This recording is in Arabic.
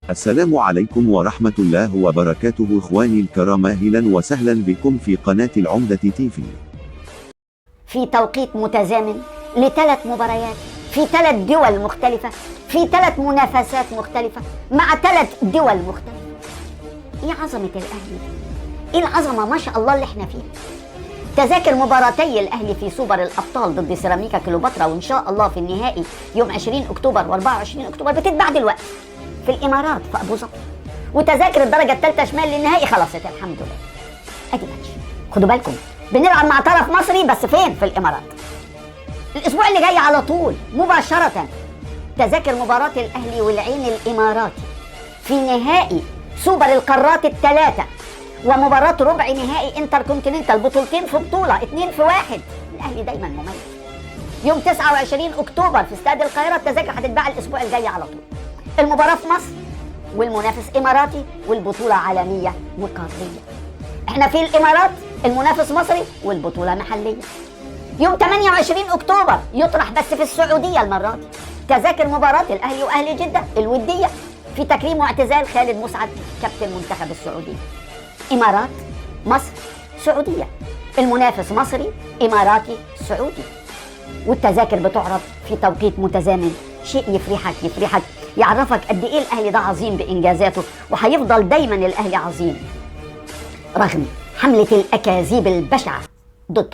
السلام عليكم ورحمة الله وبركاته إخواني الكرام، أهلا وسهلا بكم في قناة العمدة تيفي. في توقيت متزامن ل3 مباريات في 3 دول مختلفة، في 3 منافسات مختلفة مع 3 دول مختلفة. ايه عظمة الأهلي دي؟ ايه العظمة ما شاء الله اللي احنا فيها. تذاكر مباراتي الأهلي في سوبر الأبطال ضد سيراميكا كليوباترا وإن شاء الله في النهائي يوم 20 أكتوبر و24 أكتوبر بتتباع دلوقتي في الإمارات في أبو ظبي، وتذاكر الدرجة الثالثة شمال للنهائي خلصت الحمد لله. أدي ماتش، خدوا بالكم بنلعب مع طرف مصري بس فين؟ في الإمارات. الأسبوع اللي جاي على طول مباشرة تذاكر مباراة الأهلي والعين الإماراتي في نهائي سوبر القارات الثلاثة ومباراة ربع نهائي انتر كونتيننتال، بطولتين في بطولة، 2 في 1. الأهلي دايما مميز. يوم 29 أكتوبر في استاد القاهرة، التذاكر هتتباع الأسبوع الجاي على طول. المباراة في مصر والمنافس إماراتي والبطولة عالمية وقارية. احنا في الإمارات المنافس مصري والبطولة محلية. يوم 28 أكتوبر يطرح بس في السعودية المرة دي تذاكر مباراة الأهلي وأهلي جدة الودية في تكريم واعتزال خالد مسعد كابتن منتخب السعودية. إمارات، مصر، سعودية، المنافس مصري، إماراتي، سعودي، والتذاكر بتعرض في توقيت متزامن. شيء يفرحك يعرفك قد إيه الأهلي ده عظيم بإنجازاته، وهيفضل دايما الأهلي عظيم رغم حملة الأكاذيب البشعة ضده.